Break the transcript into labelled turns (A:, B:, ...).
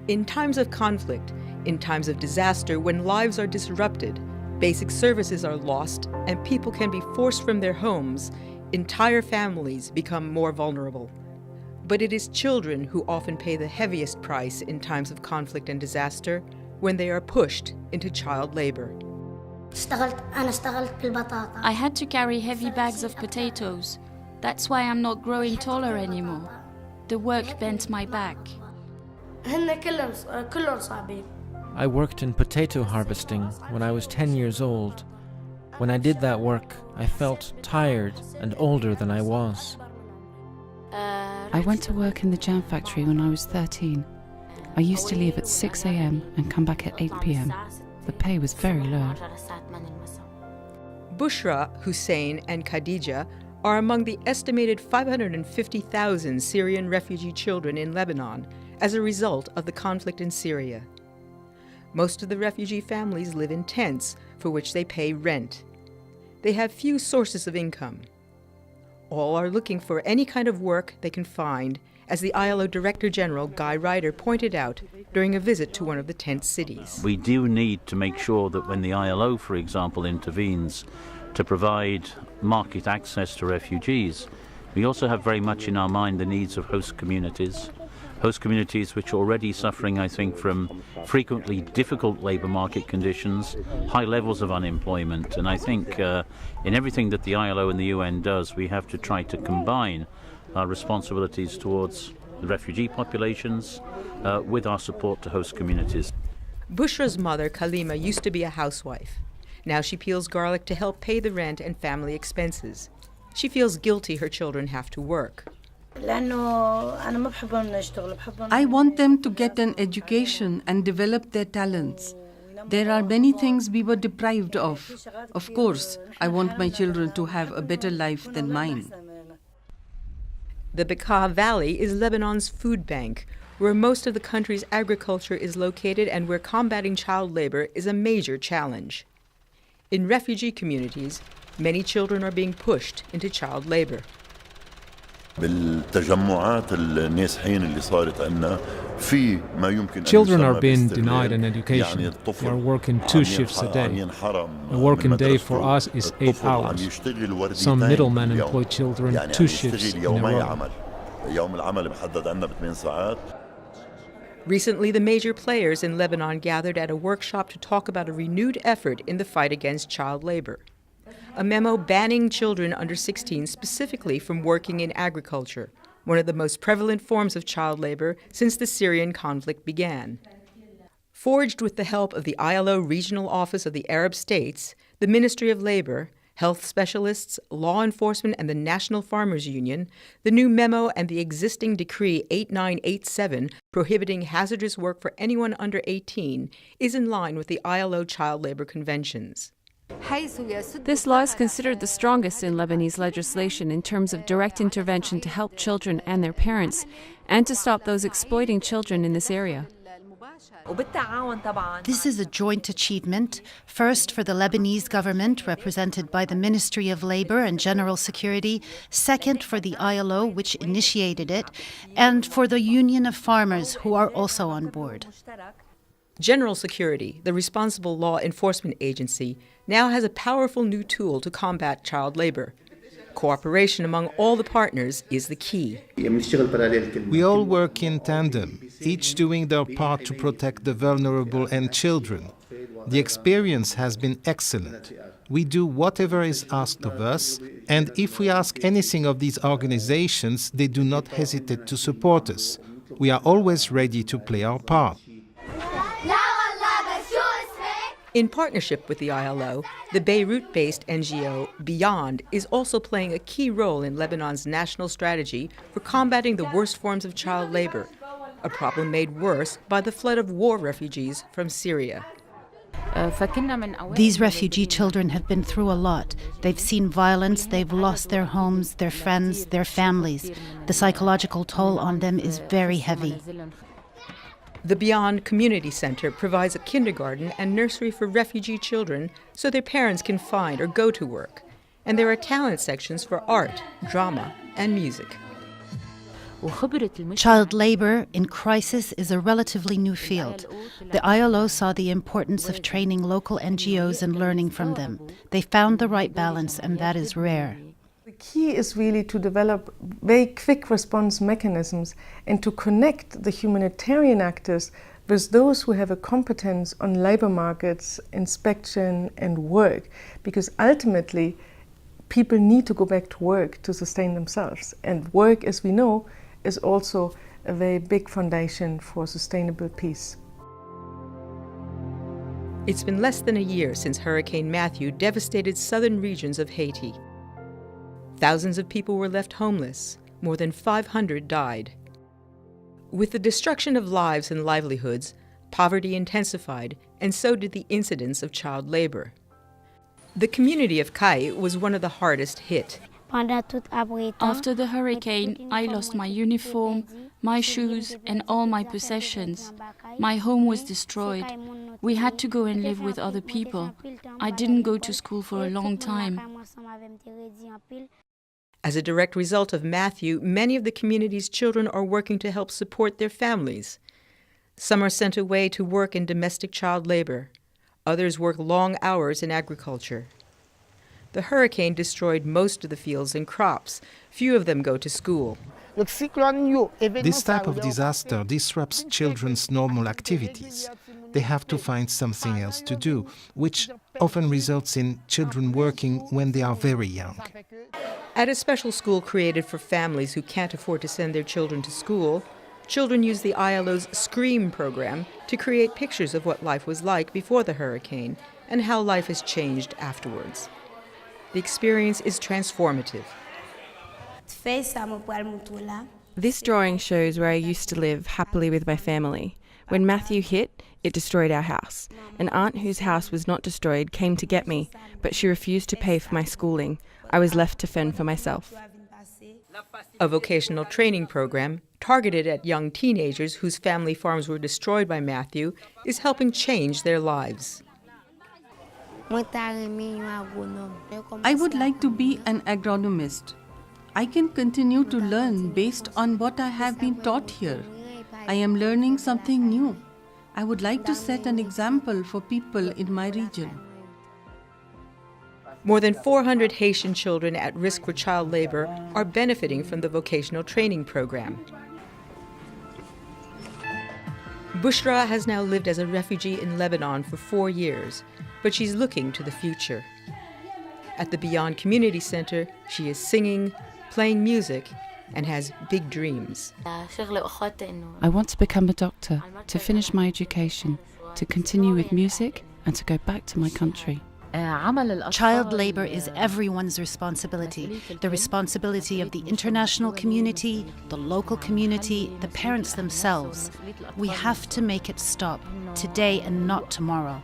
A: In times of conflict, in times of disaster, when lives are disrupted, basic services are lost, and people can be forced from their homes, entire families become more vulnerable. But it is children who often pay the heaviest price in times of conflict and disaster when they are pushed into child labor.
B: I had to carry heavy bags of potatoes. That's why I'm not growing taller anymore. The work bent my back.
C: I worked in potato harvesting when I was 10 years old. When I did that work, I felt tired and older than I was.
D: I went to work in the jam factory when I was 13. I used to leave at 6 a.m. and come back at 8 p.m. The pay was very low.
A: Bushra, Hussein, and Khadija are among the estimated 550,000 Syrian refugee children in Lebanon as a result of the conflict in Syria. Most of the refugee families live in tents for which they pay rent. They have few sources of income. All are looking for any kind of work they can find, as the ILO Director General Guy Ryder pointed out during a visit to one of the tent cities.
E: We do need to make sure that when the ILO, for example, intervenes to provide market access to refugees, we also have very much in our mind the needs of host communities which are already suffering, I think, from frequently difficult labour market conditions, high levels of unemployment. And I think in everything that the ILO and the UN does, we have to try to combine our responsibilities towards the refugee populations with our support to host communities.
A: Bushra's mother, Kalima, used to be a housewife. Now she peels garlic to help pay the rent and family expenses. She feels guilty her children have to work.
F: I want them to get an education and develop their talents. There are many things we were deprived of. Of course, I want my children to have a better life than mine.
A: The Bekaa Valley is Lebanon's food bank, where most of the country's agriculture is located and where combating child labor is a major challenge. In refugee communities, many children are being pushed into child labor.
G: Children are being denied an education. They are working 2 shifts a day. A working day for us is 8 hours. Some middlemen employ children 2 shifts in a row.
A: Recently, the major players in Lebanon gathered at a workshop to talk about a renewed effort in the fight against child labor. A memo banning children under 16 specifically from working in agriculture, one of the most prevalent forms of child labor since the Syrian conflict began. Forged with the help of the ILO Regional Office of the Arab States, the Ministry of Labor, health specialists, law enforcement, and the National Farmers Union, the new memo and the existing Decree 8987 prohibiting hazardous work for anyone under 18 is in line with the ILO child labor conventions.
H: This law is considered the strongest in Lebanese legislation in terms of direct intervention to help children and their parents and to stop those exploiting children in this area.
I: This is a joint achievement, first for the Lebanese government, represented by the Ministry of Labor and General Security, second for the ILO, which initiated it, and for the Union of Farmers, who are also on board.
A: General Security, the responsible law enforcement agency, now has a powerful new tool to combat child labor. Cooperation among all the partners is the key.
J: We all work in tandem, each doing their part to protect the vulnerable and children. The experience has been excellent. We do whatever is asked of us, and if we ask anything of these organizations, they do not hesitate to support us. We are always ready to play our part.
A: In partnership with the ILO, the Beirut-based NGO Beyond is also playing a key role in Lebanon's national strategy for combating the worst forms of child labor, a problem made worse by the flood of war refugees from Syria.
I: These refugee children have been through a lot. They've seen violence, they've lost their homes, their friends, their families. The psychological toll on them is very heavy.
A: The Beyond Community Center provides a kindergarten and nursery for refugee children so their parents can find or go to work. And there are talent sections for art, drama, and music.
I: Child labor in crisis is a relatively new field. The ILO saw the importance of training local NGOs and learning from them. They found the right balance, and that is rare.
K: The key is really to develop very quick response mechanisms and to connect the humanitarian actors with those who have a competence on labor markets, inspection and work, because ultimately people need to go back to work to sustain themselves. And work, as we know, is also a very big foundation for sustainable peace.
A: It's been less than a year since Hurricane Matthew devastated southern regions of Haiti. Thousands of people were left homeless. More than 500 died. With the destruction of lives and livelihoods, poverty intensified, and so did the incidence of child labor. The community of Kai was one of the hardest hit.
B: After the hurricane, I lost my uniform, my shoes, and all my possessions. My home was destroyed. We had to go and live with other people. I didn't go to school for a long time.
A: As a direct result of Matthew, many of the community's children are working to help support their families. Some are sent away to work in domestic child labor. Others work long hours in agriculture. The hurricane destroyed most of the fields and crops. Few of them go to school.
J: This type of disaster disrupts children's normal activities. They have to find something else to do, which often results in children working when they are very young.
A: At a special school created for families who can't afford to send their children to school, children use the ILO's SCREAM program to create pictures of what life was like before the hurricane and how life has changed afterwards. The experience is transformative.
H: This drawing shows where I used to live happily with my family. When Matthew hit, it destroyed our house. An aunt whose house was not destroyed came to get me, but she refused to pay for my schooling. I was left to fend for myself.
A: A vocational training program targeted at young teenagers whose family farms were destroyed by Matthew is helping change their lives.
F: I would like to be an agronomist. I can continue to learn based on what I have been taught here. I am learning something new. I would like to set an example for people in my region.
A: More than 400 Haitian children at risk for child labor are benefiting from the vocational training program. Bushra has now lived as a refugee in Lebanon for 4 years, but she's looking to the future. At the Beyond Community Center, she is singing, playing music, and has big dreams.
D: I want to become a doctor, to finish my education, to continue with music, and to go back to my country.
I: Child labor is everyone's responsibility. The responsibility of the international community, the local community, the parents themselves. We have to make it stop, today and not tomorrow.